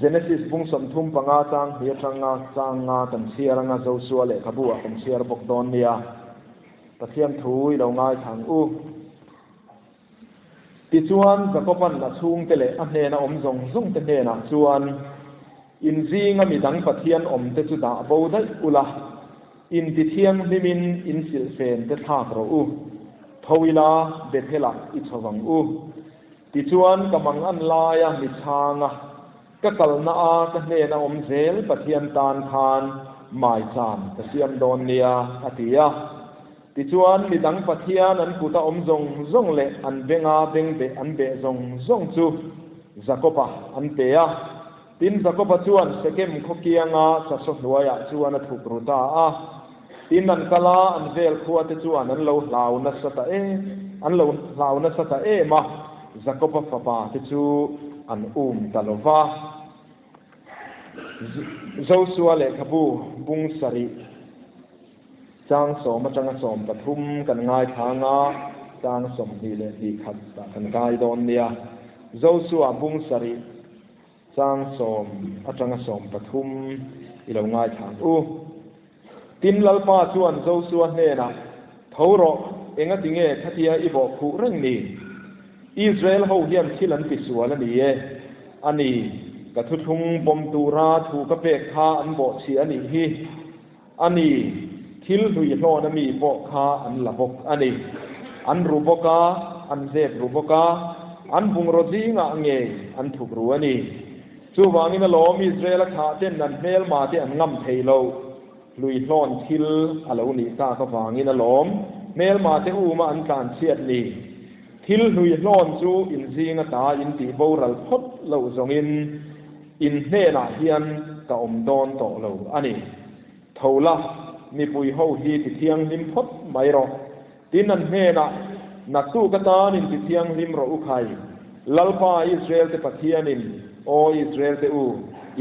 Genesis bung som thum panga chang hi changa changa kan siaranga Joshua le khabua kan siar bok don nia pathian thui lo ngai thang u ti chuan Jacoban na chung te le a hne na om zong zong te hne na chuan in zinga mi dang pathian om te chu da bo dai ula in ti thiang limin in sil fen te thak ro u thowila bethela I chawang u ti chuan kamang an la ya mi changa ka kalna a ka hne na om zel pathian tan khan mai chan ka siam don nia atia ti chuan mi dang pathian an kuta om zong zong le an benga beng be an be zong zong chu Jacoba an pe a tin Jacoba chuan sekem khokianga sa so hnuaya chuan a thuk ruta a tin an kala an vel khuwa te chuan an lo hlau na sata e an lo hlau na sata e ma Jacoba papa te chu an talova Joshua le khabu bung sari chang som atanga som pathum kan ngai thanga chang som hi le hi khat ta kan gai don nia Joshua bung sari chang som atanga som pathum ilo ngai thang u tin lalpa chuan Joshua hne na thoro enga tinge thatia ibo khu reng ni Israel ho hian thilan ti suala ni e ani ka thu thung bom tura thu ka pek kha an bo chi ani hi ani thil hui hlo na mi bo kha an la bok ani an ru boka an zep ru boka an bung ro jinga nge an thuk ru ani chu wangin a lom Israel kha ten nan mel ma te an ngam thei lo lui hlon thil alo ni ka ka wangin a lom mel ma te u ma an kan chiat ni thil hui hlon chu in jinga ta in ti boral phot lo zongin in hne na hian ka om don to lo ani thola mi pui ho hi ti thiang lim phot mai ro tin an hne na tu ka ta nin ti thiang lim ro u khai lalpa Israel te pathianin o Israel te u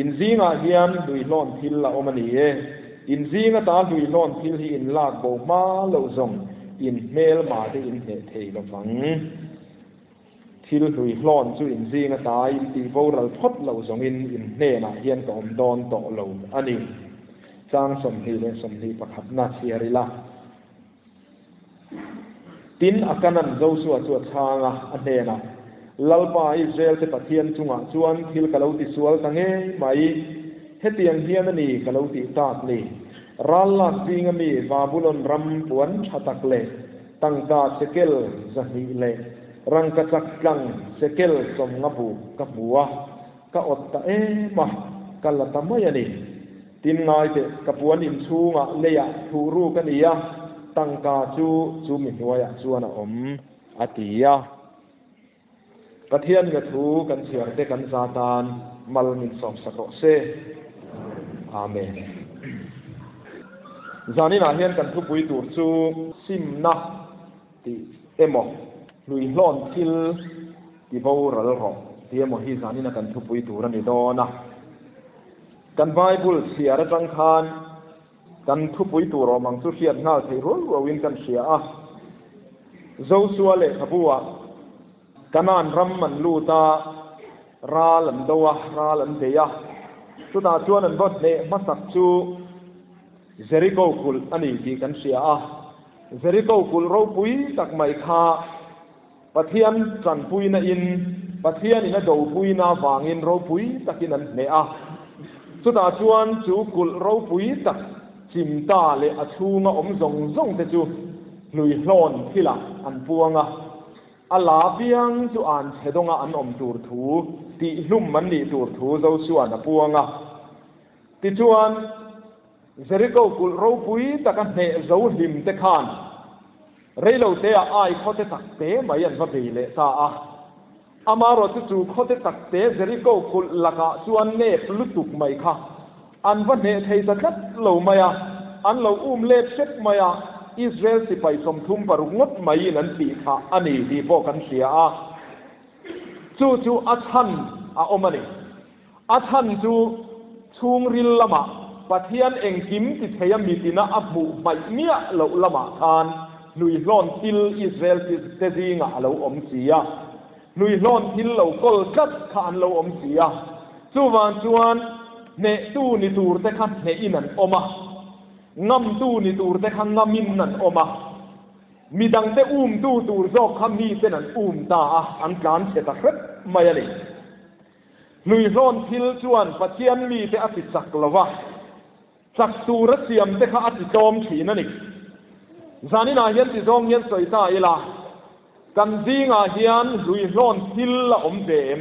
in zinga hian lui lon thil la omani e in zinga ta lui lon thil hi in lak bo ma lo zong in mel ma te in he thei lo wang thil hui hlon chu in zinga ta in ti boral phot lo zong in hne na hian ka om don to lo ani chang som hi le som hi pakhat na siarila tin akanan Joshua chu changa ane na lalpa Israel te pathian chunga chuan thil kaloti sual tange mai hetiang hian ani kaloti tat ni ralla jinga mi babulon ram puan thatak le tangka sekel zahi le rangka chaklang sekel som ngabu ka buwa ka otta e ma kala tamaya ni tin ngai te kapuan in chunga leya thuru kania tangka chu mi hnuaya chuana om atia pathian ga thu kan siar te kan satan mal min som sako se amen zanina hian kan thu pui tur chu simna ti emo lui hlon thil ti boral ro ti emo hi zanina kan thu pui tur ani dona kan Bible siar atang khan kan thu pui tur ro mang chu hiat ngal thei rol win kan sia a Joshua le khabua kanan ram man luta ral an dowa ral an deya chu ta chuan an bot le masak chu Jericho kul ani ti kan sia a Jericho kul ro pui tak mai kha pathian tran pui na in pathian ina do pui na wangin ro pui takin an ne a chu ta chuan chu kul ro pui tak chimta le achunga om zong zong te chu lui hlon thila an puanga ala biang chu an chedonga an om tur thu ti hlum man ni tur thu Joshua na puanga ti chuan Jericho kul ro pui takan ne zo hlim te khan reilo te ai khote tak te mai an va beile ta a amaro chu khote tak te Jericho kul laka chuan ne plutuk mai kha an va ne thei zakat lo maya an lo lep sek maya Israel si pai som thum paru ngot mai nan ti kha ani di bo kan sia a chu athan a omani athan chu chung ril lama pathian engkim ti theya mitina abu mai mia lo lama khan lui lon til Israel ti tezinga lo om sia lui lon til lo kol kat khan lo om sia จู่วันจวนเนตู้นิตูร์แต่ขันเนอินันอมางำตู้นิตูร์แต่ขันงามินนันอมามีดังแต่ตู้ตูร์จอกคำมีแต่นันตาอันการเสตะครัดไม่เลยลุยร้อนทิลจวนปัจเจียนมีแต่อติจักละวะจักตูรัสเซียมแต่ข้าอติจอมขีนั่นนี่จานินาเฮียนติจงเฮียนสวยตาเอลากันจีงาเฮียนลุยร้อนทิลละเดม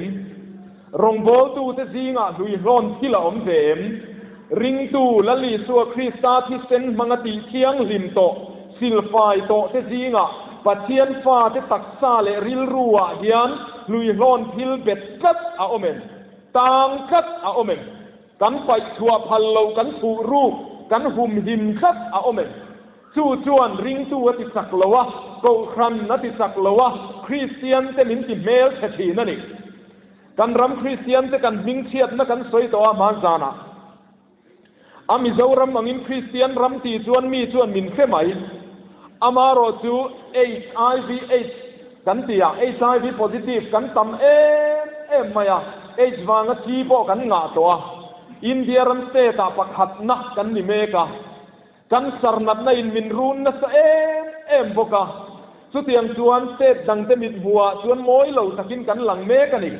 รงโบตูแต่จีงาลุยร้อนทิลละเดมริงตูละลีสัวคริสตาที่เซนมังติเทียงลิมโตซิลไฟโตแต่จีงาปัจเจียนฟ้าแต่ตักซาเลริลรัวเฮียนลุยร้อนทิลเบ็ดกัดอาโอเมนต่างคัดอาโอเมนกันไปชัวพันโลกันถูรูปกันหุ่มหิมคัดอาโอเมนจู่จวนริงตัวติสักละวะโกครันนติสักละวะคริสเตียนแต่มินติเมลเฉทีนั่นเองกันรำคริสเตียนแต่กันมิงเชียดนักกันสวยตัวมาจานะอามิเจ้ารำมังอินคริสเตียนรำตีจวนมีจวนมินเข้มไหมอามารอจูHIV กันตีอะ HIV positive กันตำไม่อะวางที่พอกันงาตัวอินเดียรัมเตตาปักหัดนักกันนิเมกากันสารนัดในมินรูนนัสพกาสุดที่จวนเตตดังเตมิดบัวจวนมอยเหล่าตะกินกันหลังเมกันอีก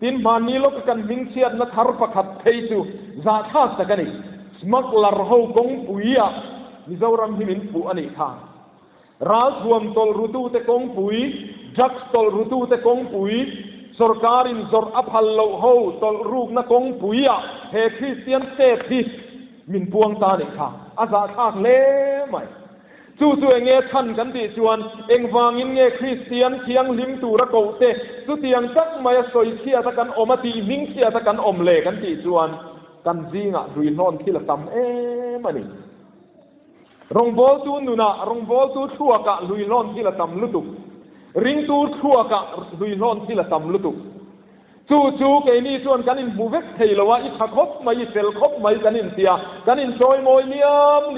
ตินมานีโลกกันมิงเชียดนัทฮาร์ปักหัดเทจูซาทัสตะกันอีกสมักลาร์ฮูกงปุยอะมิจารัมหิมินปุอันอีกท่าราสวมตอลรุตูเตกงปุยจักตอลรุตูเตกงปุยสรการินสรอภัลโลโฮตอลรูกนักงปุยะเฮคริสเตียนเตติมินพวงตาเนค่ะอาซาทากเล่ไหมจู่เงยทันกันติจวนเองวางอินเงยคริสเตียนเทียงลิมตูระโกเตสุเตียงจักมายสอยเชียตะกันอมตีมิงเชียตะกันอมเลกันติจวนกันจีงะดุยนอนที่ละตำมันนี่รงโบตูนุนะรงโบตูชัวกะดุยนอนที่ละตำลุตุริงตูชัวกะดุยนอนที่ละตำลุตุจู่เกนี่ส่วนกันอินบูเวกเทลวะอิทักคบไม่เซลคบไม่กันอินเตียกันอินจอยมอยเลี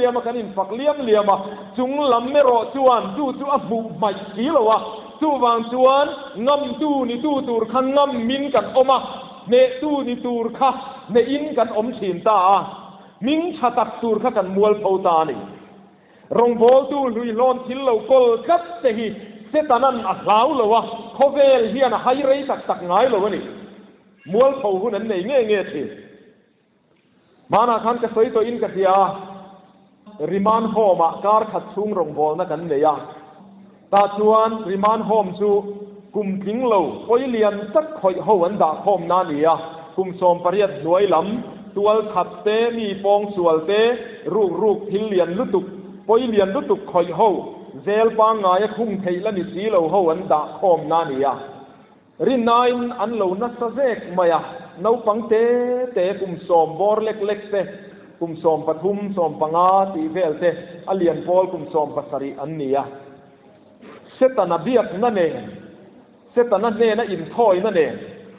ยมกันอินฝักเลียมจุงลำเมโรจวนจู่อับบุไม่กี่ลวะจู่วางจวนงำตู้นี่ตู้ตูร์ขันงำมินกันอมาเนตู้นี่ตูร์ค่ะเนอินกันอมฉินตามิงชะตักตูร์ค่ะกันมัวเผาตานี่รงโบตู้ลุยลอนทิลเลวกอลกัดเตหิเซตานันอัลลาวเลวะโคเวลเฮียนะไฮเรย์ตักไงเลวะนี่มัวเผาหุ่นนั้นเงี้ยทีมานาคันก็สวยตัวอินกัดียริมานโฮมาการขัดซุงรงโบนักันเลยตาชวนริมานโฮมจูกุมพิงเลวคอยเลียนสักคอยหัวอันดาโฮมนานียกุมสมปริยัดหน่วยลำตัวขัดเตมีปองสวลเตรูกทิลเลียนลุตุกคอยเลียนลุตุกคอยหัวเซลปางายคุ้งเทยและนิสีเลวหัวอันดาโฮมนานียรินายอันเหล่านัสเซกมายานาปังเตกุมสมบอร์เล็กเตกุมสมปฐุมสมปังอาตีเวลเตอเลียนพอลกุมสมปัสริอันนี้เซตนาเบียกนั่นเองเซตนาเนนะอินทอยนั่นเอง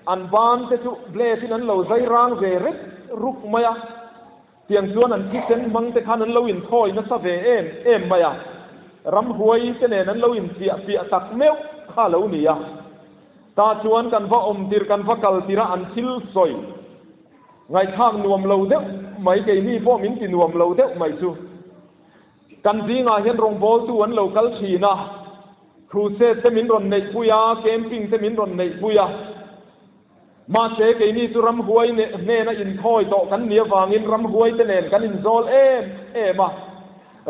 อันบานเตจุเบลที่นั้นเราใจร่างเวริกรุกมายาเตียงส่วนอันที่เซนมังเตขันนั้นเราอินทอยนัสเวเอ็มมายารำหวยเตเนนั้นเราอินเปียตักเมวข้าเหล่านี้ตาชวนกันว่าติรกันว่ากัลติระอันทิลซอยไงทางนวมเราเด็กไม่เกี่ยนี่พวกมินตินวมเราเด็กไม่ชูกันจีงาเห็นรงโบตัวนเรากัลชีนะครูเซตเซมินรอนในปุยาเกมปิ้งเซมินรอนในปุยามาเจเกี่ยนี่จุรำหวยเนนะอินทอยโตกันเนียวฟางอินรำหวยเตเนนกันอินโซลมา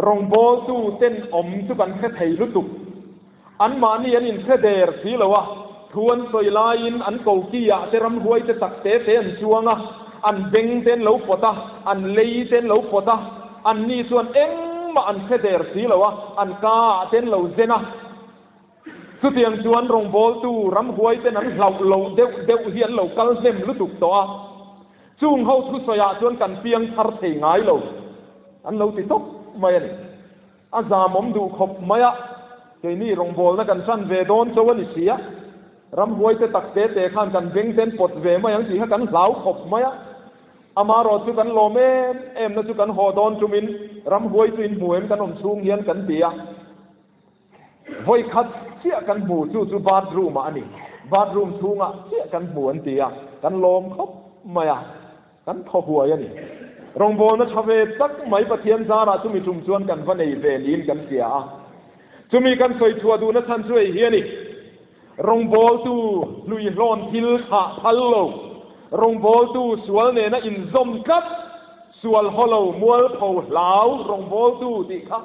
รงโบตูเต้นอมจุกันแค่ไทยลุตุกอันมานี่อันอินแค่เดร์สีละวะทวนสวยลายอินอันเกากี้อะเตรำหวยจะตักเตอันชัวงะอันเบงเต้นเหลาปะตาอันเลยเต้นเหลาปะตาอันนี้ส่วนเอ็งมาอันแค่เดร์สีละวะอันกาเต้นเหลาเจนะสุดที่ยังชวนรงโบตูรำหวยเต้นนั้นเหลาเดวเฮียนเหลากัลเซมลุตุกตัวจุงเขาทุสยาชวนกันเปียงทาร์เทงไงเหลาอันเหลาติดตกไม่เนี่ยอาจารย์ผมดูขบไม่อะเดี๋ยวนี้รงโบนักกันสั้นเวโดนโจวันเสียรำหวยจะตักเตะข้ามกันเบ่งเต้นปดเวมาอย่างสีให้กันเหลาขบไหมอะอามารอจุกันโลเมเอ็มนะจุกันหอดอนจุมินรำหวยจุนหวยกันอมชูงเฮียนกันเตียหวยคัดเชี่ยกันบูจู่บาดรูมอันนี้บาดรูมชูงอ่ะเชี่ยกันบวนเตียกันโลมครบ mày à cắn thò hùa vậy nè rong bol nó chave tak mấy bát thiên gia ra chúng mình trùng chuan cần văn này về nín cần xia chúng mình cần soi thua du nó thân suy hiền nè rong bol tu lui lon thil hạ phallo rong bol tu sual ne na in zom kat sual hollow mual phau lau rong bol tu ti kha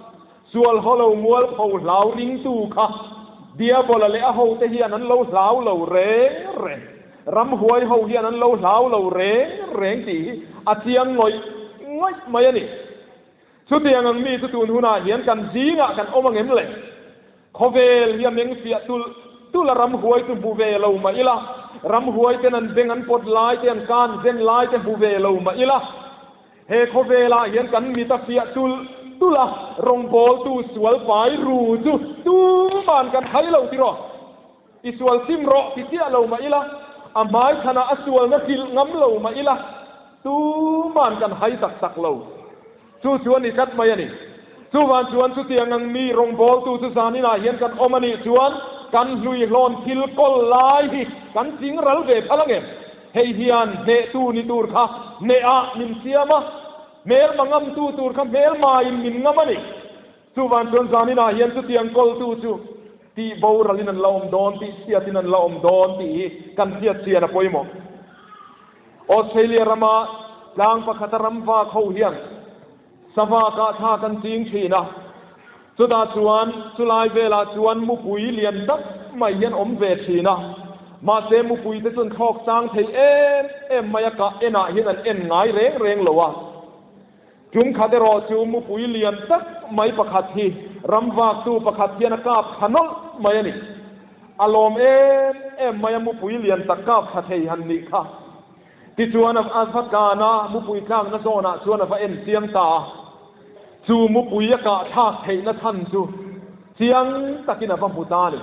sual hollow mual phau lau ring tu kha dia bola le a ho te hian an lo lau lo re ram huai ho hian an lo lau lo re ti a chiang ngoi mai ani chu tiang ang mi chu tun huna hian kan zinga kan omangem le khovel hiam meng sia tu la ram huai tu bu ve lo ma ila ram huai ten an beng an pot lai ten kan zen lai ten bu ve lo ma ila he khovela hian kan mi ta fia tu la rong bol tu sual pai ru tu man kan hai lo ti ro i sual sim ro ti tia lo ma ila amai thana asual na kil ngam lo ma ila tu man kan hai tak lo chu chuan ni kat mai ani chu wan chuan chu tiang ang mi rong bol tu chu sani na hian kan omani chuan kan lui lon thil kol lai hi kan sing ral ve phalange hei hian ne tu ni tur kha ne a min siama mel mangam tu tur kha mel ma in min ngamani chu wan chuan sani na hian chu tiang kol tu chu ti bo ralin an laom don ti sia tin an laom don ti kan sia sia na poimo Australia rama lang pakhataram va kho hian sava ka tha kan ting thina chu da chuan chulai vela chuan mu pui lian tak mai hian om ve thina ma se mu pui te chun khok sang thei em maya ka ena hian an en ngai reng lowa chung khade ro chu mu pui lian tak mai pakhat hi ramwa tu pakhat hian ka phanol mai ani alom em maya mu pui lian tak ka phathei han ni kha ti chuan a phat ka na mu pui tlang na zona chuan a fa en siam ta chu mu pui ka thak thei na than chu chiang takina pam putani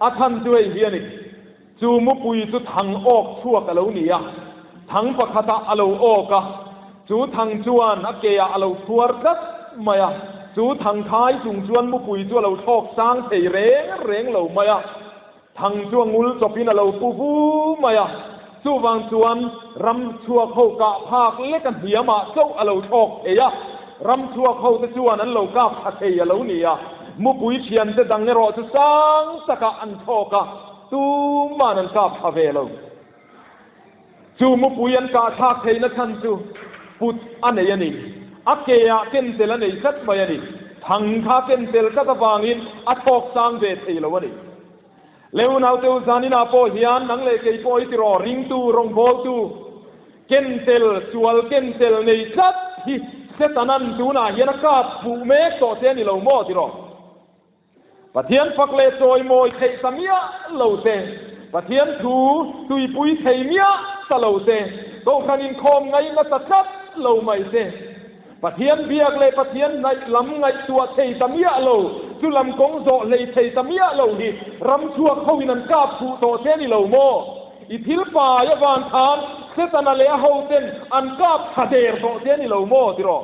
a than chu ei hiani chu mu pui chu thang ok chuak alo nia thang pakhata alo oka chu thang chuan a ke a alo thuar kat maya chu thang thai chung chuan mu pui chu alo thok sang thei reng lo maya thang chu ngul chopin alo pu maya chu wang chuan ram chuak ho ka phak le kan hiama chau alo thok eya ram chuak ho te chuan an lo ka phathei alo nia mu pui thian te dang ne ro chu sang saka an thoka tu man an ka phave lo chu mu pui an ka thak thei na than chu put anei ani akeya ken tel anei sat mai ani thang kha ken tel ka ta wangin a thok sang ve thei lo ani leu nau teu zanina po hian nang le kei poi ti ro ring tu rong bol tu ken tel sual ken tel nei sat hi setanan tu na hian ka pu me to te ni lo mo ti ro pathian fakle choi moi thei samia lo te pathian thu tui pui thei mia ta lo te to khanin khom ngai na ta khat lo mai te pathian biak le pathian nai lam ngai tua thei samia lo chu lam kong zo le thei samia lo ni ram chuak hoin an ka pu to te ni lo mo i thil pa ya van than setana le ho ten an ka phader to te ni lo mo ti ro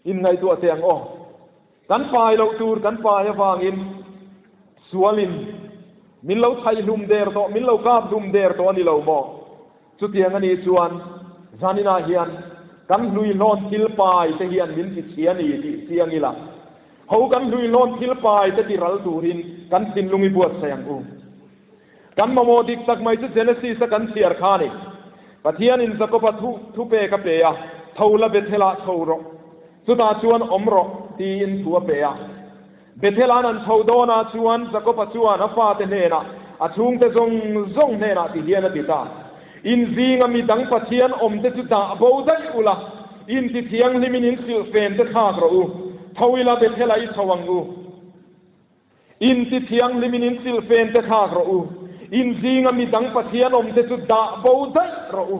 in ngai tua teng o kan pai lo tur kan pa ya wangin sualin min lo thai lum der to min lo kap lum der to ni lo mo chu tiang ani chuan zanina hian kan lui lon thil pai te hian min ti chiani ti siang ila ho kan lui lon thil pai te ti ral turin kan tin lungi buat sayang u kan mamo dik tak mai chu genesis kan siar khani pathian in zakopa thu pe ka pe ya thola bethela thoro chu ta chuan omro ti in thua pe ya bethela nan thodona chuan zakopa chuan afa te nena a chung te zong nena ti hian ti ta in zinga mi dang pathian om te chu ta bo dai ula in ti thiang limin in sil fen te thak ro u thoila bethela I thawang u in ti thiang limin in sil fen te thak ro u in zinga mi dang pathian om te chu da bo dai ro u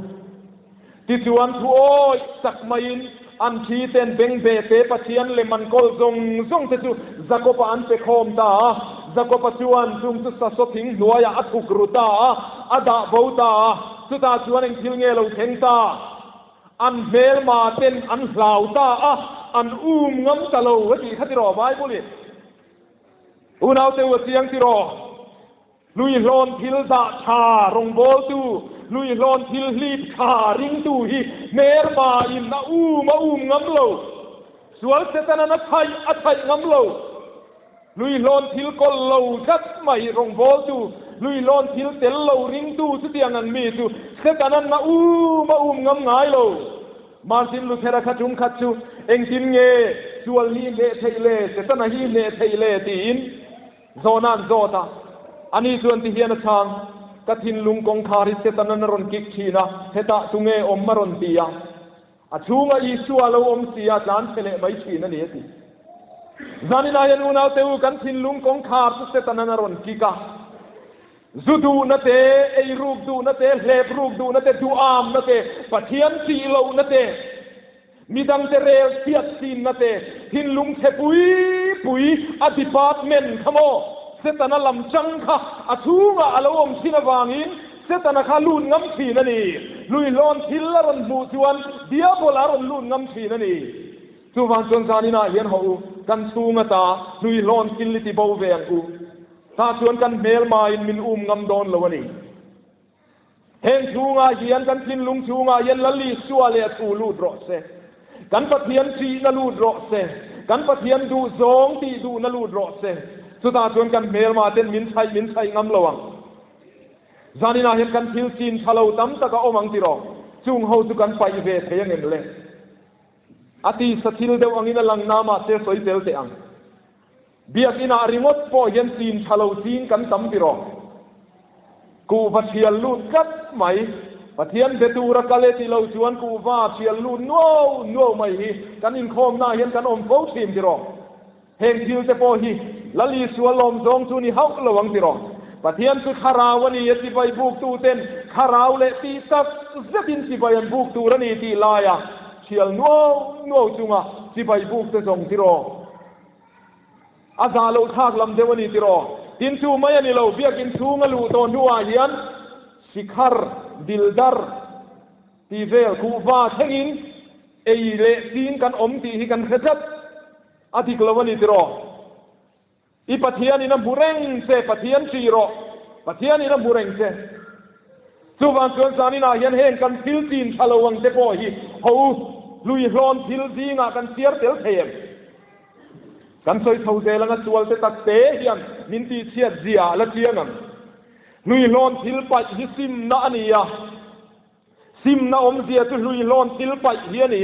ti chuan thu oi sak main an thi ten beng be te pathian le man kol zong te chu zakopa an pe khom ta zakopa chuan chung chu sa so thing nuaya athuk ruta ada bo ta chu ta chuan eng thil nge lo theng ta an mel ma ten an hlau ta an ngam ta lo ti khati ro bai buli unau te wa tiang ti ro lui lon thil da cha rong bol tu ลุยลอนทิลลีบขาริงตูฮีเมรมาอินนามางำโลสวลเซตันนัทไทยอัทไทยงำโลลุยลอนทิลกอลโลจัดไม่รงโบตูลุยลอนทิลเตลโลริงตูสุดยังอันมีตูเซตันนันนามางำง่ายโลมาสินลุเทระขจุงขัดจูเอ็งจินเงสวลฮีเนเทเลเซตันฮีเนเทเลตีนโซนันโซตาอันนี้ส่วนที่เฮียนทางกฐินลุงกงคาริเซตันนรนกิกขีนะเฮตะตุเงอมมรนตียอาชูงอีสัวโลอมเสียจานเทเลไม่ขีนั่นเองสิจานินายันอุนาเตวกันทินลุงกงคาริเซตันนรนกิกะจุดูนัเตไอรูปดูนัเตเลบรูปดูนัเตดูอามนัเตปะเทียนสีโลนัเตมีดังเตเรเสียดซีนนัเตทินลุงเทปุยอดีพาร์ตเมนต์ขโมเซตันลำจังค่ะอาชูงะอารมณ์สินวางินเซตันข้าลุนงำขีนั่นนี่ลุยลอนทิลลรนบูจวนเดียบลารนลุนงำขีนั่นนี่สุวรรณชนสานินาเฮียนหูกันสูงตาลุยลอนกินลิติบาวเวียงอูถ้าชวนกันเมลมาอินมินงำโดนละวันนี้เห็นชูงาเฮียนกันทินลุงชูงาเฮียนละลีสัวเลียตูลูดรอเซกันปะเทียนชีนลูดรอเซกันปะเทียนดูซองตีดูนลูดรอเซสุดท้ายชวนกันเมลมาเต้นมินชัยงำระวังจานินาเห็นกันทิลจีนชะลาวตั้มตะกะอมังติรอจุงเฮาสุกันไปเวทยังเงินเลยอติสถิลเดวังอินลังนามาเซสอยเซลเตอังเบียกินาริงดปอเย็นจีนชะลาวจีนกันตั้มติรอกูพัดเชียลูดกัดไหมพัดเทียนเบตูระกะเลติเราชวนกูว่าเชียลูดนัวไม่ฮีกันอินโคมนาเห็นกันอมโฟทีมติรอเฮงทิลเตปอฮีลลีสวลมซองซูนีเฮาระวังติรอปะเทียนสุขาราวนีสิไปบุกตูเต็นขาราวเลตีตักจะดินสิไปยันบุกตูรนีตีลายเชียลนัวจุงะสิไปบุกเตซองติรออาซาโลทากลำเดวนีติรอดินชูไม่ยันเราเบียกินชูงลูตอนนัวเฮียนสิคาร์ดิลดาร์ตีเวลคูวาเทงินเอเลซีนกันอมตีฮิกันเขจัดอาทิกลวันนีติรออีปะเทียนี่น้ำบุเรงเซปะเทียนชีโรปะเทียนี่น้ำบุเรงเซสุวรรณชนสานินาเห็นเห็นกันทิลจีนชะลวังเตปอฮีเขาลุยลอนทิลจีงากันเสียเตลเทียมกันซอยเท่าเดลังสวลเตตักเตเฮียนมินตีเชียเจียละเจียงันลุยลอนทิลไปฮิซิมนาอันนี้ซิมนาอมเสียตุลุยลอนทิลไปเฮียนี่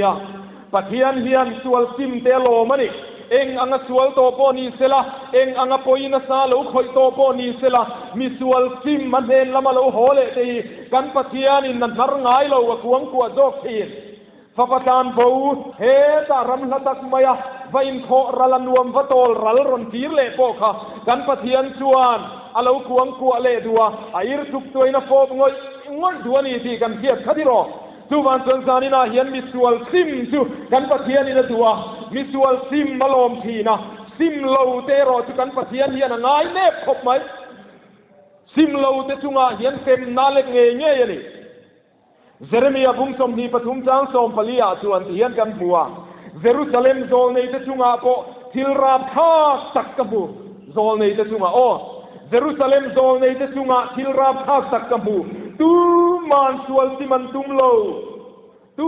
ปะเทียนเฮียนสวลซิมเตโลมันนี่เองอังสวลโตโปนีเซลาเองอังปอยนาซาลูคอยโตโปนีเซลามีสวลซิมมันเห็นละมาลูโหเลตีกันปะเทียนินนันทร์ง่ายเราว่าควงกัวโจกทีนฟ้าประทานบูเฮตารำละตักมายาวินโครัลนวมวัตโตลรัลรอนทีเล่โปค่ะกันปะเทียนชวนอาลูควงกัวเล่ดัวไอร์ทุกตัวอินาโฟงอยดัวนี่ที่กันเทียบขัดิโรสุวรรณชนสานินาเห็นมีสวลซิมจูกันปะเทียนินตัวมีสวลซิมมาลมทีนะซิมโลเตโรจุกันปะเทียนเฮียนง่ายเน็บครบไหมซิมโลเตจุงาเฮียนเต็มนาเล็กเงี้ยนี่เจเรมียาบุ้งสมดีปฐุมจางสมพลียาชวนเฮียนกันบัวเยรูซาเล็มโซลในเตจุงาโปทิลราบท่าสักกบูโซลในเตจุงาโอเยรูซาเล็มโซลในเตจุงาทิลราบท่าสักกบูตูมันสวลสิมันตุมโลตู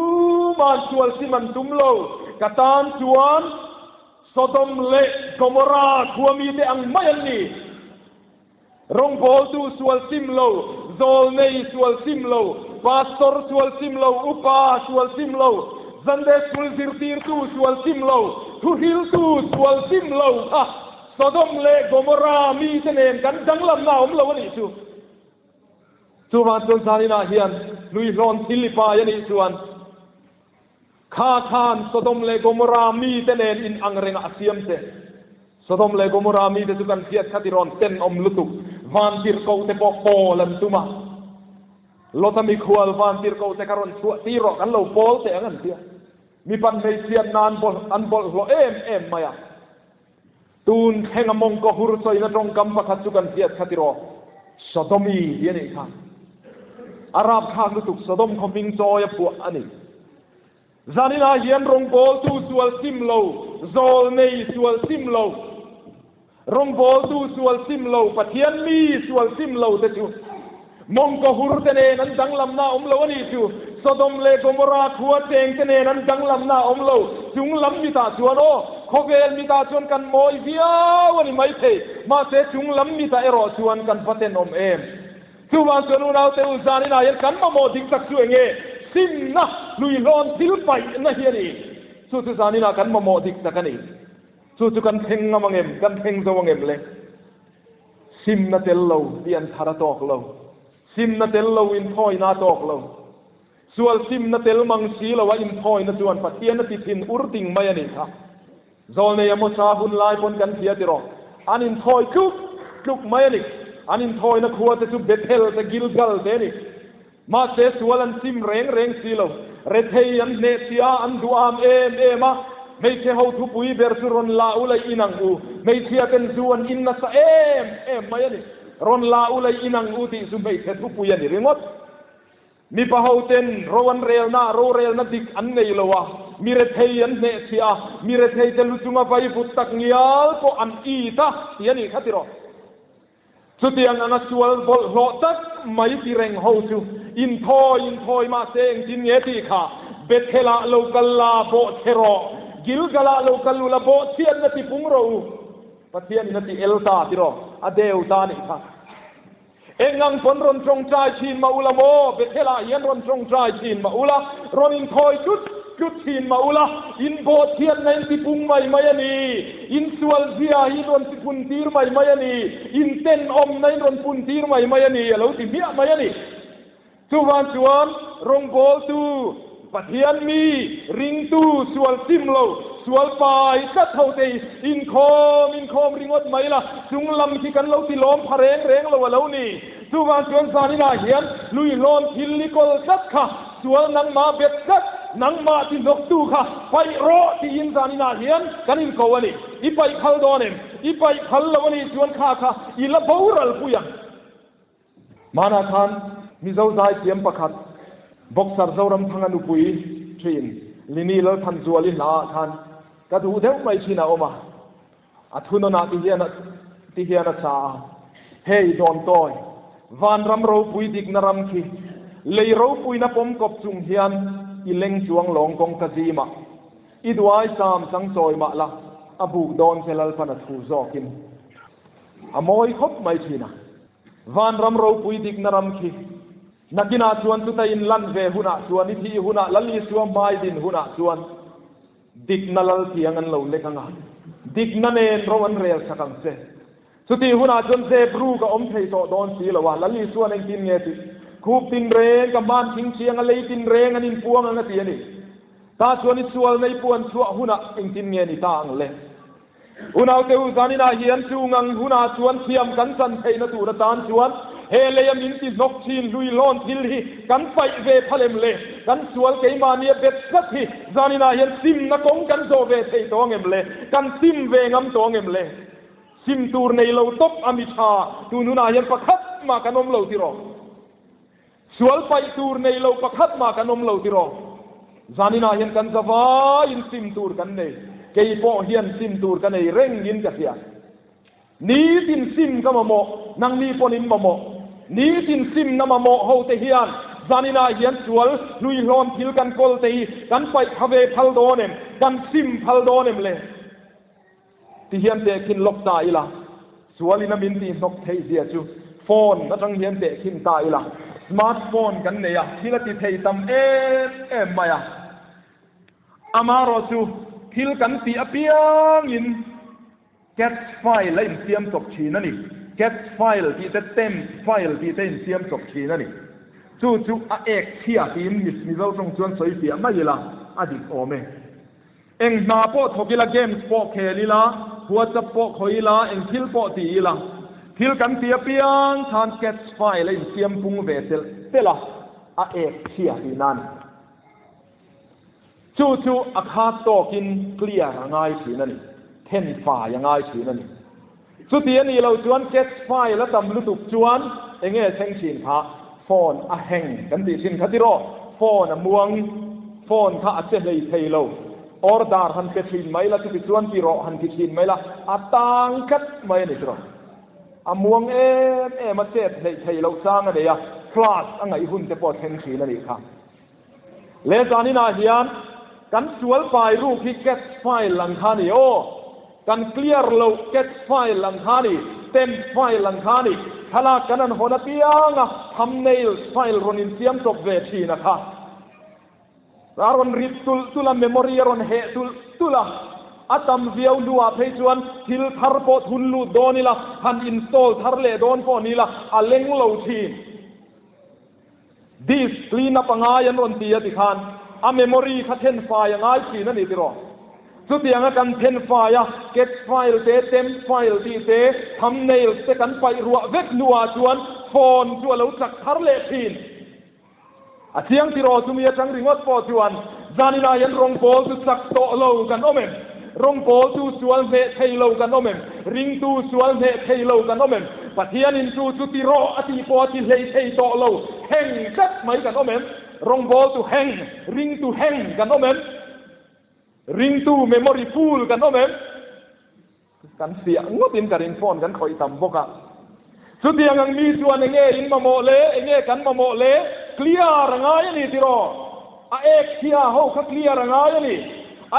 มันสวลสิมันตุมโลกตานชวนโซโดมเลกอมอราขัวมีเตอังไม่ยันนี่รงโบตูสวลซิมโลโซลเนยสวลซิมโลพาสตอร์สวลซิมโลอุปาสวลซิมโลซันเดสวลซิร์ตีร์ตูสวลซิมโลทูฮิลตูสวลซิมโลค่ะโซโดมเลกอมอรามีเตเนนกันจังลำนาอมโลวันนี้ชูสุวรรณชนสานินาเฮียนลุยลอนทิลิปายันอิส่วนข้าทานโซโดมเลโกมรามีเตเนนอินอังเรงอาเซียมเซโซโดมเลโกมรามีเตสุกันเทียดขัดิรอนเต็นอมลุตุวันติรโกเตปอกโปลันตุมาโลตามิควลวันติรโกเตการอนชัวตีรอกันโลโปลเตอันเดียมีปันเมเซียนนานบอลอันบอลโลเอ็มมายาตูนแห่งมงกหุรุสอยนตรงกัมปะขัดสุกันเทียดขัดิรอโซโดมีเฮียนี่ค่ะอาราบข้างลุตุกโซโดมคอมิงโซยปวดอันนี้จานินาเฮียนรงโบลตูสวลซิมโลโซลเนยสวลซิมโลรงโบลตูสวลซิมโลปะเทียนมีสวลซิมโลเตจู มองก็หุรเตเนนั้นจังลำหน้าอมโลนี่จูสดมเลกมราทัวเจงเตเนนั้นจังลำหน้าอมโลจุงลำมิตาชวนโอขเวลมิตาชวนกันโมยเวียวันนี้ไม่เทมาเสจุงลำมิตาเอรอชวนกันพัฒนอมเอ็มสุวรรณสนุนเอาเตอุจานินายันกันมาโมดิงสักช่วยเงสิมนะลุยลอนทิลไปนะเฮียนี่สุดสุดานินากันมาโมดิกสักนี่สุดกันเพ่งงามังเอ็มกันเพ่งโจวังเอ็มเลยซิมนาเตลโลเดียนทาราตอกโลซิมนาเตลโลอินทอยนาตอกโลส่วนซิมนาเตลมังสีโลว่าอินทอยนาจวนปัตเตียนติทินอุรติงไม่ยันนี่ค่ะโจเนียมชาหุนลายปนกันเทียติรออันอินทอยคุกไม่ยันนี่อันอินทอยนักขัวจะสุเบเทลจะกิลกัลเดนี่มาเสส่วนซิมเร่งสีโลเรเทียนเนเซียอันดูอามเอมาไม่ใช่เขาทุบปุยเบอร์สุรอนลาอุลัยอินังอูไม่ใช่เป็นส่วนอินนัสเอ็มไม่ยันนี่รอนลาอุลัยอินังอูที่สุไม่ใช่ทุบปุยนี่เรื่องวัดมีพะเขาเต็นโรวันเรลนาโรเรลนาดิกอันนี้ละวะมีเรเทียนเนเซียมีเรเทียนลุจุมาไปฟุตตักเงียลก็อันอีตาที่นี่ขัดที่รอสุดยังอันส่วนบอลโลตักไม่ที่เร่งเขาจูอินทอยมาเซงจินเยติค่ะเบตเทลาโลกัลลาโบเทโรกิลกาลาโลกัลลูลาโบเทียนนาทีพุงโรปะเทียนนาทีเอลตาที่รออเดลตานี่ค่ะเอ็งงังฝนรอนจงใจชินมาอุลาโมเบตเทลาเย็นรอนจงใจชินมาอุลารอนอินทอยจุดชินมาอุลาอินโบเทียนในที่พุงไม่ยันีอินสวลเซียอินรอนที่พุนตีร์ไม่ยันีอินเต้นอมในรอนพุนตีร์ไม่ยันีแล้วที่เมียไม่ยันีสุวรรณสวนรงโบตูปะเทียนมีริงตูสวลซิมโลสวลปายกัดเท่าเตอินโคมริงวัดไหมล่ะจุงลำที่กันเราที่ล้อมพะเรงเราว่าแล้วนี่สุวรรณสวนสานินาเหียนลุยลอนทิลลิโกลกัดค่ะสวนนังมาเบ็ดกัดนังมาที่นกตูค่ะไปรอที่อินสานินาเหียนกันอินโกวันนี้อีไปขัลโดนเอ็มอีไปขัลละวันนี้สวนข้าค่ะอีละบูรัลปุยังมานาทานมีเจ้าใจเตรียมประคัดบกสารเจ้ารำพังอนุปุยชินลินีแล้วทันจวลินาทานกระดูเด็กไม่ชินาออกมาอัทุนนาที่เฮียนซาเฮยโดนต้อยวานรำรูปุยดิกนรำคีเลยรูปุยนับปมกบจุงเฮียนอีเล็งจวงหลงกงกะจีมาอีดวายสามสังจอยมาละอบุกโดนเซลล์พันธุจอกินอโมยคบไม่ชินาวานรำรูปุยดิกนรำคีนักกินาชวนตุตัยนลันเวหุนาชวนนิธิหุนาลัลีชวนไม้ดินหุนาชวนดิกนัลเทียงันเหลาเล็กงานดิกนันเองรวันเรียลสักครั้งเสสุติหุนาชวนเซบรูกับอมเทยโตโดนสีละว่าลัลีชวนเองกินเงี้ยสิคูบตินเรงกับบ้านทิ้งเชียงอะไรตินเรงอันนินพวงอันนั้นเสียนี่ตาชวนนิสวลในปวนชัวหุนาเองกินเงี้ยนี่ตาอังเลยหุนาเตอุจานินาเฮียนชูงังหุนาชวนเทียมกันสันเทนตูระตานชวนเฮเลยมินตินกชินลุยลอนทิลฮีกันไปเวพเลมเลกันสวลเกมาเนียเบ็ดสักทีจานินาเห็นซิมนักงกันโซเวเทตัวเงมเลกันซิมเวงำตัวเงมเลซิมตูร์ในเหลาตบอมิชาตูนุนาเห็นประคัดมากันอมเหลาที่รอสวลไปตูร์ในเหลาประคัดมากันอมเหลาที่รอจานินาเห็นกันสบายอินซิมตูร์กันเนเกยโปเฮียนซิมตูร์กันเนเร่งยินจักเสียนี้ตินซิมก็มาโมนังนี้ปนิมมาโมนี้ตินซิมนำมาโมเฮาเทียนจานินาเฮียนสวลลุยลอนทิลกันโกลเตีกันไปทเวพัลโดเนมกันซิมพัลโดเนมเลยที่เฮียนเตะขินลกตายละสวลินามินตีนกเทียเสียจูโฟนก็ต้องเฮียนเตะขินตายละสมาร์ทโฟนกันเนี่ยที่ละติเทียตำเอ็มมาอามารอจูทิลกันตีอเปียงอินget file และอินเสียมตกชีนั่นนี่ get file ที่จะเต็ม file ที่จะอินเสียมตกชีนั่นนี่จู่เอกเทียทีมมีเราต้องชวนสวยเสียไม่ละอดีตโอเมเอ็งนาโปทกิละเกมสปอร์เคลีละหัวจะโปคอยละเอ็งทิลโปตีละทิลกันเตียเปียงทาน get file และอินเสียมปุงเวเซลเตละเอกเทียทีนั่นจู่อาคาโตกินเคลียร์ง่ายทีนั่นนี่เท่นฝ่ายังไงชื่อนั่นสุดที่นี่เราชวนเก็ตไฟแล้วตำลุตุกชวนเองเช่งชินพระฟอนแห่งกันติชินขัดที่รอฟอนม่วงฟอนข้าเจเลยเทโลออร์ดาร์หันเกชินไหมล่ะที่ชวนที่รอหันเกชินไหมล่ะตังคัดไม่ได้รอ ม่วงมาเจ็ดในเราสร้างอะไรอะคลาสอันไหนหุ่นจะปลดเห็นขีนั่นเองครับเลจานี่นาเฮียนกันสวลไฟรูปที่เก็ตไฟหลังคานี่โอกันเคลียร์เราเก็ตไฟหลังคานี่เต็มไฟหลังคานี่ขลากันนั้นหัวเตียงทำเนลไฟรอนินเซียมจบเวทีนะครับแล้วรอนริบตุลาเมมโมรีรอนเฮตุลาอัตมเวียวดูอาเพจวนทิลทาร์ปอทุนลูโดนี่ละฮันอินสตอลทาร์เลโดนพอนี่ละอัลเลงเราทีดิสคลีนปังอายันรอนตีติขันอะเมมโมรีคัดเทนไฟยังไงทีนั่นนี่ติรอสุดที่ยังกันเทนไฟอะเก็ตไฟล์เต็มไฟล์ที่เตทำเนลเซกันไฟรัวเวทนัวชวนโฟนชวนเราจักทาร์เลทีนอาเทียงที่รอสุมีจังริงวัดปอชวนจานินายันรงโพลตุจักโตโลกันโอเมนรงโพลตุสวนเมเทโลกันโอเมนริงตูสวนเมเทโลกันโอเมนปัทยานินตูสุติโรอติโปติเลเทโตโลแห่งจัดไหมกันโอเมนรงโพลตุแห่งริงตูแห่งกันโอเมนริงตูเมมโมรีฟูลกันโอเมนกันเสียงว่าเป็นการินฟอนกันคอยตำบกะสุดที่ยังมีส่วนเงี้ยอินมาโมเลเงี้ยกันมาโมเลเคลียร์ง่ายนี่ที่รอเอกเสียเขาเคลียร์ง่ายนี่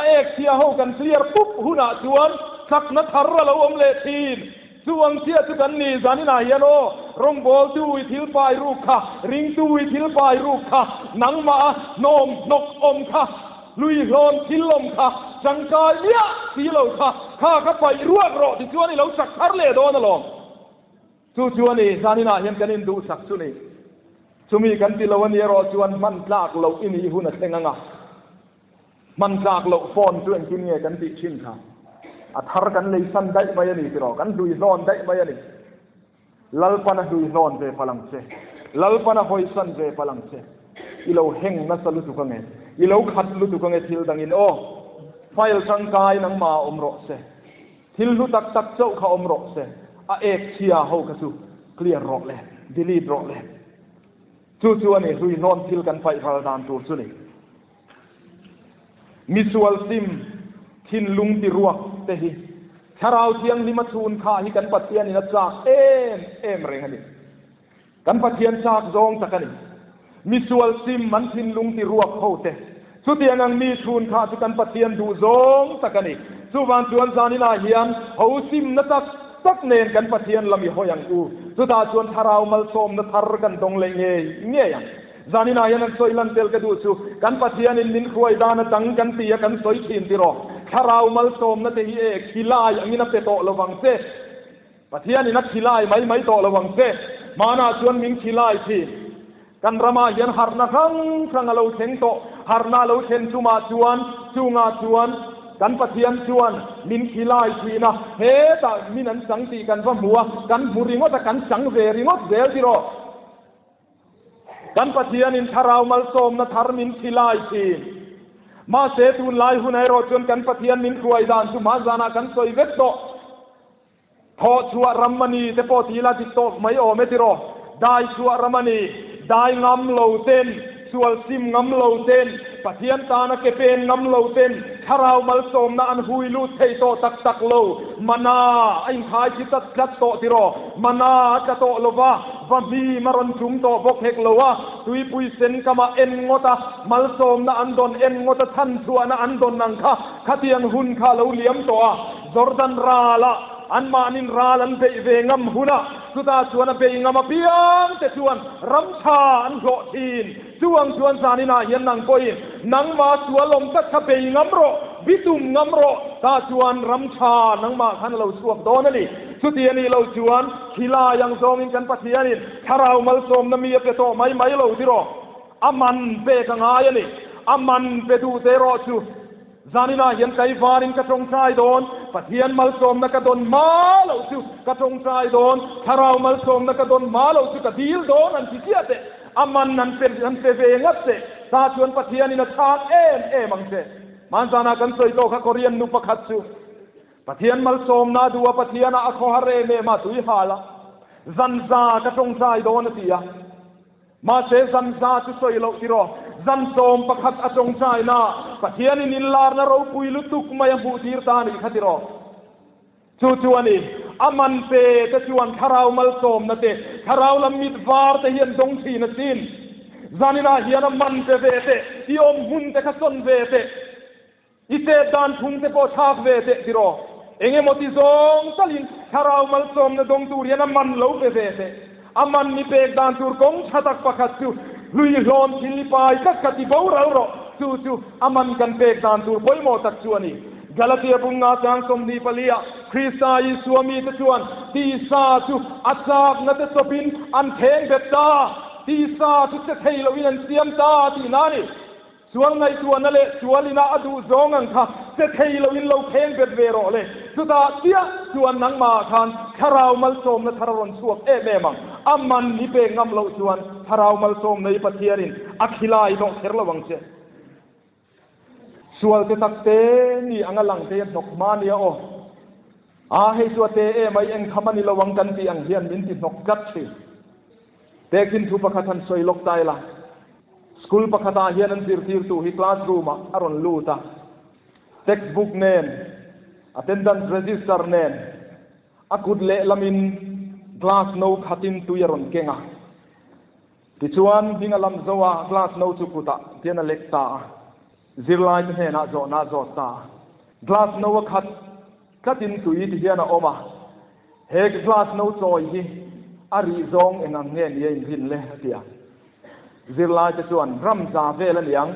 เอกเสียเขากันเคลียร์ปุ๊บหุ่นส่วนสักนัดทาร์เราอมเลทีนส่วนเสียสุกันนี่จานี่นายโนรมโบดูวิทิลปลายรูปค่ะริงดูวิทิลปลายรูปค่ะนังมาโนมนกอมค่ะลุยโลนทิลลมค่ะจังกายเนี่ยสีเหล่าค่ะข้าก็ไปรวบรอที่ส่วนนี่เราสักทาร์เลโดนน่ะลงส่วนนี่จานี่นาเห็นกันอินดูสักส่วนนี่สุมีกันที่เราวันนี้รอชวนมันจากเราอินีหุ่นเต็งงะมันจากเราฟอนส่วนที่นี่กันติชินค่ะอัฐรกันเลยสันได้ไหมนี่ที่รอกันดูย้อนได้ไหมนี่ลัลปนะดูย้อนเจพลังเจลัลปนะหอยสันเจพลังเจอีเราเฮงนัสลุตุกังเงอีเราขัดลุตุกังเงทิลดังอินโอไฟสังกายนังมาอมรเซทิลลุตักตักเจ้าข้าอมรเซเอกเชียเขากระสุเคลียร์รอเลยดิลีดรอเลยจู่ๆนี่สุยนอนทิลกันไฟพาราดานตัวสุนี่มิสวลซิมทินลุงติรวกเตหิชาราวเทียงลิมาซูนข้าฮิกันปัตเตียนนี่นะจากเอ็มเร่งนี่กันปัตเตียนจากจงสักนี่มิสวลซิมมันทินลุงติรวกเขาเตสุดที่ยังมีซูนข้าที่กันปัตเตียนดูจงสักนี่สุวรรณชวนจานินาเฮียนเขาซิมนะสักเนนกันปัตเตียนลำมีหอยังอูสุดาชวนชาราวมัลโซมนะทาร์กันตรงเลยเงี้ยยังจานินายันสอยลันเตลกดูสูกันปัทยานินนินควยดานตังกันตีกันสอยชินติรอชาราวมัลโซมนัตเอขิลายอันนี้นับโตระวังเซปัทยานินักขิลายไม่โตระวังเซมานาชวนมิงขิลายทีกันรามายันหาร์นักครั้งเราเชนโตหาร์นาเราเชนจุมาชวนจูงาชวนกันปัทยานชวนมินขิลายทีนะเฮตามินันสังตีกันว่าหัวกันบุริงว่ากันสังเวริงว่าเซลติรอกันปัทยานินชาราวมัลโซมนะทาร์มินขิลายทีมาเสตุนลายหุนไอรอจนกันปัทยานินครวยดานสุมาจานากันสอยเวทโตพอชัวรัมมันีเตปอทีลาจิตโตไม่โอเมติโรได้ชัวรัมมันีได้งำโลเต้นชัวซิมงำโลเต้นปัทยานตานะเกเป็นงำโลเต้นชาราวมัลโซมนะอันหุยลูเทโตตักโลมานาไอ้ขายจิตจัดโตติโรมานาจะโตโลวะว่ามีมารอนจุมโตบกเฮกโลวะตุยปุยเซนกามาเอ็นงตามัลโซมนะอันดอนเอ็นงตาทันชัวนะอันดอนนังค่ะขะเตียงหุนข้าเราเลี้ยมตัวจอร์แดนราละอันมานินราลันเปเวงำหุนะสุดาชวนเปงำมาเปียงแต่ชวนรำชาอันโกทีนชวนสานินาเห็นนังโกยนังมาชวนลมตัดเปงำโรบิตุมงำโรตาชวนรำชานังมาขันเราชวบโดนนี่สุดที่นี่เราชวนขีลายังทรงอินกันปัทยานินถ้าเรามัลโซมนมีเปโตไม่เราที่รออามันเปกังายนี่อามันเปดูเตโรชูจานินาเห็นไก่ฟารินกระทงชายโดนปัทยันมัลโซมนักโดนมาเหล่าชูกระทงชายโดนถ้าเรามัลโซมนักโดนมาเหล่าชูกระดีลโดนอันที่เสียเตอามันนั้นเป็นเวงัดเตตาชวนปัทยันนี่นะชาเอ็มังเตมันจานากันสวยโตขะโคเรียนนุปขัดชูปัทยันมัลโซมนาดูว่าปัทยันอาโคฮาเรเมมาตุยฮาละจันซากระทงชายโดนตียมาเสจันซาจุสวยโลกิโรจันโซมประคัดอจงชายนาปัทยานินลาร์นาเราปุยลุตุกมายังบูตีร์ตานีขัดิโรจู่ๆนี่ อามันเปจะชวนคาราวมัลโสมนะเตคาราวลำมิดวาร์เตเฮียนดงทีนะสินจานินาเฮียนมันเปเวเตที่อมหุ่นเตขสนเวเตอิเตดานพุงเตโปชากเวเตติโรเองมติซงตลินคาราวมัลโสมนะดงตูเรียนมันเลวเปเวเตอามันนิเปกดานตูร์กงชัตักปะคัตซูลุยลอนทิลิปายกักกติบาวเราโรซูอามันกันเปกดานตูร์ปอยโมตักชวนีกาลาติยบุงนาจางสมดีปลียคริสต์ยิสวามีตะชวนตีซาจูอัศากนัตสบินอันเทงเบตตาตีซาจูเซเทลวินันเซียมตาตีนานีส่วนไงส่วนนั่นแหละส่วนลินาอดูจงอังค่ะเซเทลวินเราเทงเบตเวโรเลยสุดาเสียส่วนนังมาคันคาราวมัลโสมนัทารอนสวกเอเมมังอามันนิเปงำเราส่วนคาราวมัลโสมในปฏิรินอัคลายนกเทระวังเชส่วนที่ตักเตนี่อังลังเตนกมานี่โอให้ส่วนเตไม่เองขมันนี่ระวังกันที่อังเฮียนมินตินกกัดสิเตกินทุปขันสวยลกใจละสกูลปขันเฮียนันติร์ติร์ตูฮิคลาสรูมอารอนลูตาเท็กซ์บุ๊กเนน attendance register เนนอากุดเละลามินกลาสโนขัดินตุยรอนเก่งอ่ะที่ชวนหิงอลัมโซวากลาสโนสุกุตะเทียนเล็กตาซิลไลน์เนี่ยน่าโจตากลาสโนวขัดินตุยที่เฮียนออกมาเฮกกลาสโนโซยที่อาริซองเอ็งเงี้ยเนี่ยหินเลยเดียซิลไลน์จะชวนรัมซาเวลเลียง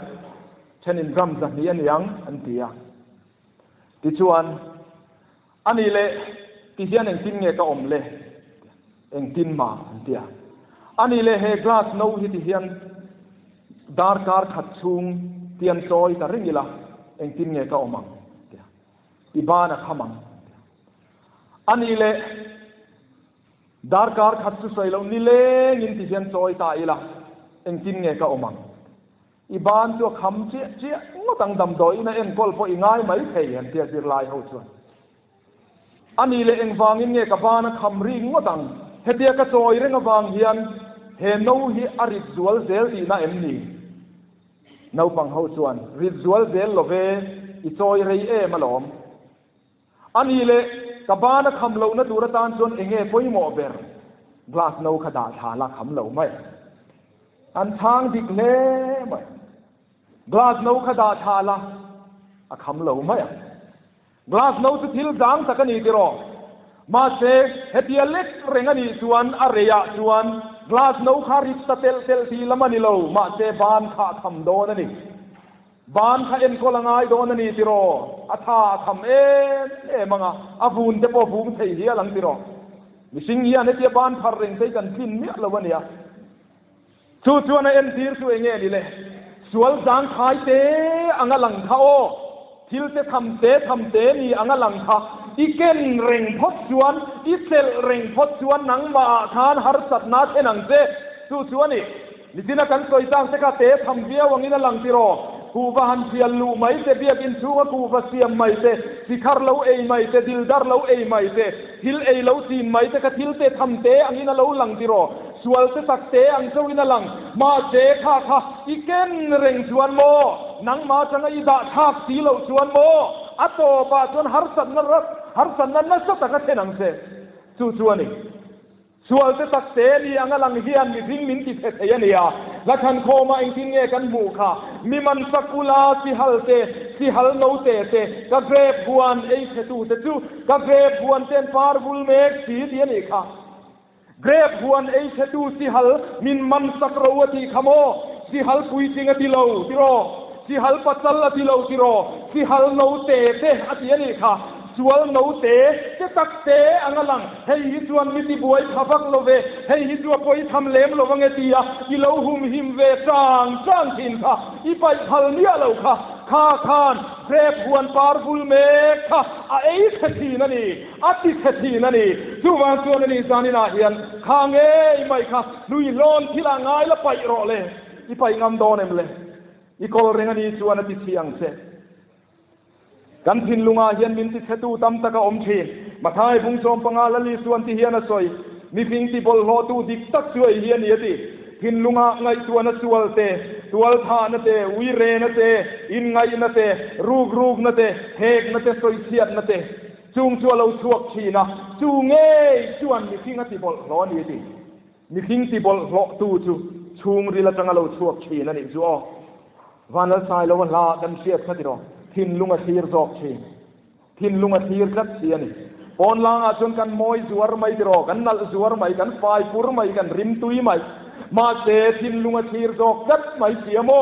เช่นรัมซาเนียนยังอันเดียที่ชวนอันนี้เลยที่เฮียนเอ็งทิ้งเงี้ยก็อมเลยเอ็งทิ้งมาอันเดียอันนี้เลยเฮกลาสโนที่เฮียนดาร์การขัดชุงเตียนซอยแต่เรื่องนี้ละเองทิ้งเงี้ยก็อมังอีบ้านะขมังอันนี้เลยดาร์การขัดสุดสวยแล้วนี่เลยยินที่เตียนซอยตายละเองทิ้งเงี้ยก็อมังอีบ้านตัวคำเจี๊ยงตั้งดำดอยนะเอ็งกอลพออีง่ายไหมเทียนเทียสิลายเขาชวนอันนี้เลยเอ็งฟังยินเงี้ยกับบ้านนะคำริงว่าตั้งเฮเดียกระซอยเรื่องฟังเฮียนเฮโนฮิอาริจวลเซลดีน่าเอ็มนี่นาวปังเฮาส่วนริจวลเซลโลเวอิจอยเรย์มาหลอมอันนี้เลยกับบ้านคำเหล่านั้นดูระตานส่วนเองป่วยหมอเบอร์กลาสนาวขดาฐานละคำเหล่าไม่อันทางดิกเล่ไม่กลาสนาวขดาฐานละคำเหล่าไม่กลาสนาวสุดที่จางสักนี่ติรอมาเสกเฮติเล็กเร่งนี่ส่วนอารยะส่วนกลาสโนคาริสเตลทีละมันนี่เรามาเซบานข้าทำโดนนี่บานข้าเอ็นโคลังไอโดนนี่ติโรอัฐาทำมังอ่ะอาฟูนเตปอฟูงเทียหลังติโรมิสิงเฮียนี่เทียบานพาริงเซกันพินเมียละวันนี้ชวนในเอ็นทีร์ช่วยเงี้ยนี่เลยสวนจางขายเตอังหลังเขาทิลเตทำเตนี่อังหลังเขาอีเกนเร่งพดชวนอีเซลเร่งพดชวนหนังมาทานหาร์สัตนาเทนังเซชวนนี่นี่ที่นักการสอยจางเสกเตะทำเบี้ยวังอินหลังติโรกูว่าหันเสียลูไม่เตเบียกินชัวกูว่าเสียไม่เตสิคาร์เลวไม่เตดิลดาร์เลวไม่เตทิลเลวซีไม่เตกทิลเตทำเตอังอินเลวหลังติโรสวลเตตักเตอังเซวินหลังมาเจค่ะอีเกนเร่งชวนโมนังมาจังอีดาทักสีเลวชวนโมอัตโตปาชวนหาร์สัตนรักหาร์สันนั้นน่ะสักตะกัดเทนังเซชวนนี่ชวนเตตักเตนี่อังลังเฮียนมีทิ้งมินติเทเฮียนี่อ่ะละคันโคมาเองทิ้งเงี้ยกันหมู่ค่ะมีมันสักุลาสิฮัลเตสิฮัลโนเตกะเกรบฮวนเอเทตูกะเกรบฮวนเตนฟาร์บุลเมกสีเดียนี่ค่ะเกรบฮวนเอเทตูสิฮัลมินมันสักรวติขโมสิฮัลปุยจิงอติโลติโรสิฮัลปัจจัลติโลติโรสิฮัลโนเตอติยนี่ค่ะชวนโนเตจะตักเตอังลังให้ฮิจวนมิติบวยขับกโลเวให้ฮิจวบวยทำเล็มโลวังเอตียกิโลหุมหิมเวจางทินค่ะอีไปพัลเนียโลค่ะข้าคานเกรบหวนปาร์ฟุลเมค่ะไอ้เศรษฐีนั่นนี่อติเศรษฐีนั่นนี่ชูวานชวนนี่จานินาเฮียนข้างไม่ค่ะลุยลอนที่ละง่ายละไปรอเลยอีไปงำโดนเอ็มเลยอีกอลเรงนี่ชวนติเสียงเสกันพินลุงอาเฮียนมินติเสตูตั้มตะกะอมชีมาทายบุงชมปังอาลลีส่วนที่เฮียนสวยมีพิงที่บอลโลตูดิกตักช่วยเฮียนเยติพินลุงอาไงตัวนั้นส่วนเตตัวท่านั่นเตวิเรนั่นเตอินไงนั่นเตรูกนั่นเตเฮกนั่นเตสวยเชียดนั่นเต จุงชัวเราช่วงชีนะจูเง่จวนมีพิงติบอลร้อนนี่สิมีพิงติบอลร้อตูจูชุงรีละจังเราช่วงชีนั่นนี่จูอ๋อวันละสายแล้ววันละดันเสียบขัดรอทินลุงอาทิตย์จอกชีทินลุงอาทิตย์ขัดเสียนี่ปอนลางอาจนกันมอยจวรไม่รอกันนัลจวรไม่กันไฟปุรไม่กันริมตุยไม่มาเจทินลุงอาทิตย์จอกขัดไม่เสียโม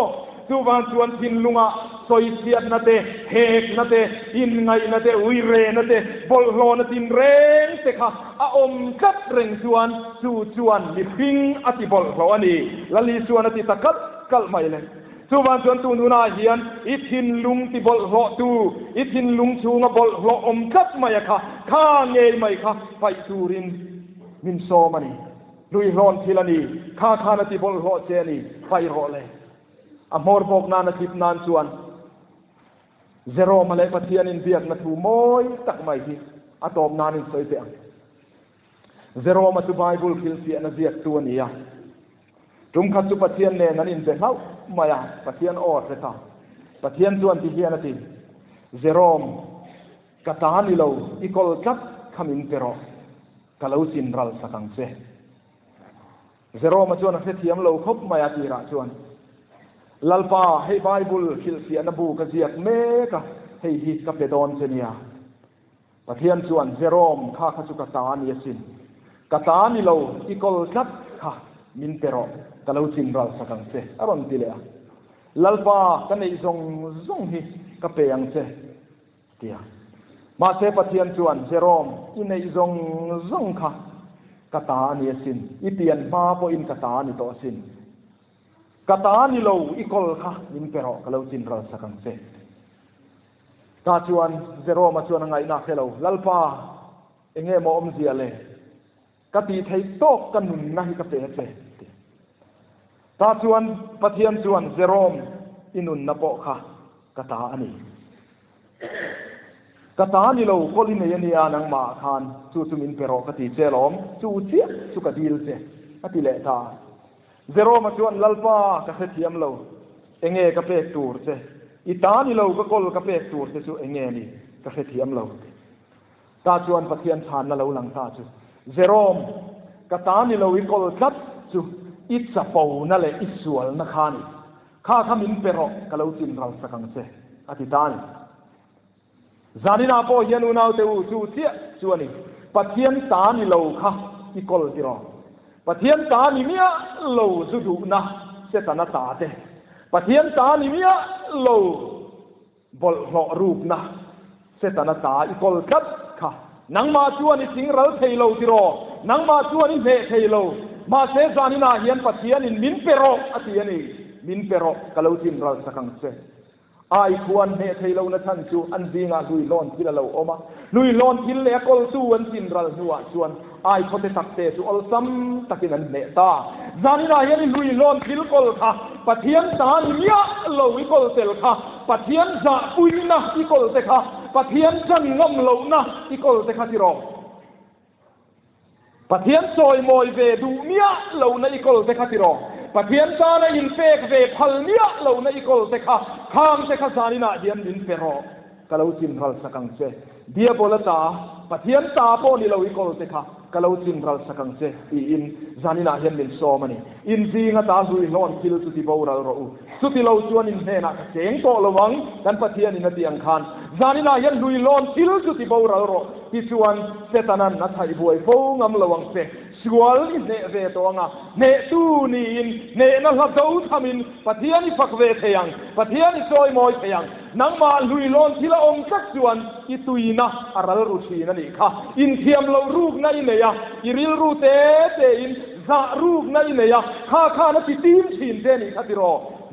จูวันชวนทินลุงอาสอยเสียนาเตเฮกนาเตอินไงนาเตอุยเรนาเตบอลโลนาตินเร่งเตค่ะอาอมขัดเร่งชวนจูชวนลิพิงอติบอลโลอันนี้ละลีชวนอติตะกัดกัลไม่เลยสุวรรณชวนตูนูนาเฮียนอิทินลุงติบอลโลตูอิทินลุงชูงบอลโลอมคัดไม่ค่ะข้าเงยไม่ค่ะไปตูรินมินโซมันนี่ลุยร้อนทีละนี่ข้านาติบอลโลเจนี่ไปโรเลยอมอร์บอกนานาทิพนานชวนเซโรมาเลยปะเทียนินเบียกนาทูมอยตักไม่ที่อะตอมนานินสวยเปียเซโรมาตุไบเบิลคิลเสียนาเบียกตัวนี้จุงขัดจุปะเทียนเนี่ยนั่นอินเบลมาอย่างปะเทียนออดเลยค่ะปะเทียนส่วนที่เฮียนติเซโรมกตานิโลอีกอลกัดขมินเปโรกะเลวสินรัลสักังเซเซโรมาชวนนักเทียมโลคบมาอย่างที่ระชวนลัลปาให้ไบเบิลคิลเสียนบูกะเจียกเมกะให้ฮิตกับเปดอนเซเนียปะเทียนส่วนเซโรมข้าขจุกตานิยสินกตานิโลอีกอลกัดค่ะมินเปโรกะเลวสินรัลสักังเซอารมณ์ติเลอะลัลปากันในซงฮิกับเปียงเซเตียมาเซปะเทียนชวนเซโรมอินในซงค่ะกตานิยสินอีเตียนมาโปอินกตานิโตสินกตานิโลอีกอลค่ะมินเปโรกะเลวสินรัลสักังเซตาชวนเซโรมาชวนไงนักเฮโลลัลปาเองเอมอมเสียเลยกติไทยโตกันนุนนะฮิกับเปเซตาชวนปะเทียนชวนเซโรมอินุนนโปค่ะกตาอันนี้กตานิโลโคลิเนียนียนังมาคานจูจุมินเปโรกติเจลอมจูเจียสุกดีลเซอติเลตาเซโรมาชวนลัลปากะเทียมโลเองเอกะเปตูร์เซอิตานิโลก็กอลกะเปตูร์เซสุเองเอนี่กะเทียมโลตาชวนปะเทียนทานนะโลหลังตาจูเซโรมกตานิโลอีกอลกัดจูอิสปาวนั่นแหละอิสวลนักขานี่ข้าขมินเปโรกะเลวจินรัลสักังเซอธิษฐานจานินาโปเฮียนูนาวเตอูจูเทียจวนี่ปะเทียนตานิโลค่ะอีกอลติรอปะเทียนตานิเมียโลจุดุนะเสตนาตาเตปะเทียนตานิเมียโลบอลหล่อรูปนะเสตนาตาอีกอลกัดค่ะนังมาจวนี่สิงรัลเทโลติรอนังมาจวนี่เมเทโลมาเซซานินาเฮียนปะเทียนินมินเปโรอติยนี่มินเปโรกะเลวจินรัลสักังเซไอควรเมเทโลนะท่านจูอันดีงาลุยลอนที่ละเราออกมาลุยลอนที่เล็กอลสูวันจินรัลนัวชวนไอเขาจะตักเตจูอลซัมตักินันเนตาซานินาเฮียนลุยลอนที่กอลค่ะปะเทียนตานิเมียโลอีกอลเซลค่ะปะเทียนจะอุยนะอีกอลเซค่ะปะเทียนจันงอมโลนะอีกอลเซค่ะที่รอปะเทียนซอยมอยเวดูเมียเหล่าในอีกอลเซคาติรอปะเทียนตาในอินเฟกเวพัลเมียเหล่าในอีกอลเซคาข้างเซคาซานินาเดียนอินเฟโรกะเลวจินรัลสักังเซเดียโบลตาปะเทียนตาโปนิเหล่าอีกอลเซคากะเลวจินรัลสักังเซอีอินซานินาเฮียนมินโซมันนี่อินซีงาตาซุยนอนคิลสุติบาวรัลโรอุสุติเหล่าชวนอินเฮนะเสียงโตระวังกันปะเทียนอินเดียงคานซานินาเฮียนลุยลอนคิลสุติบาวรัลโรที่ชวนเซตานันนัทไยบวยโฟงำระวังเซสวลอินเนเวตัวงาเนตูนีอินเนนัลฮับดาวทามินปะเทียนิฟักเวเทียงปะเทียนิซอยมอยเทียงนังมาลุยลอนที่ละองสักส่วนอิตุยนะอารัลรุชีนั่นเองค่ะอินเทียมเรารูปนั่นเองอิริลรูเตเตอินซารูปนั่นเองข้านักทีมทีมเจนี่คัติโร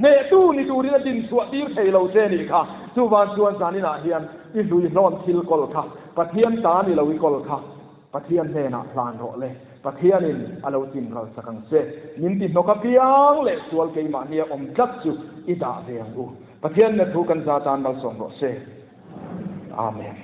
เนตูนิตูรินดินสวดดีเทเราเจนี่ค่ะสุวรรณชวนสานินาเฮียนอิลุยลอนทิลกอลค่ะปะเทียนตานี่เราวิกอลค่ะปะเทียนเฮนะพลานโรเลยปะเทียนินอาเลวจินเราสักังเซนินตินกเปียงเลสวลเกยมาเนียอมจัดจูอิดาเรียงอูปะเทียนเนทุกันซาตานเราส่งโรเซอาเมน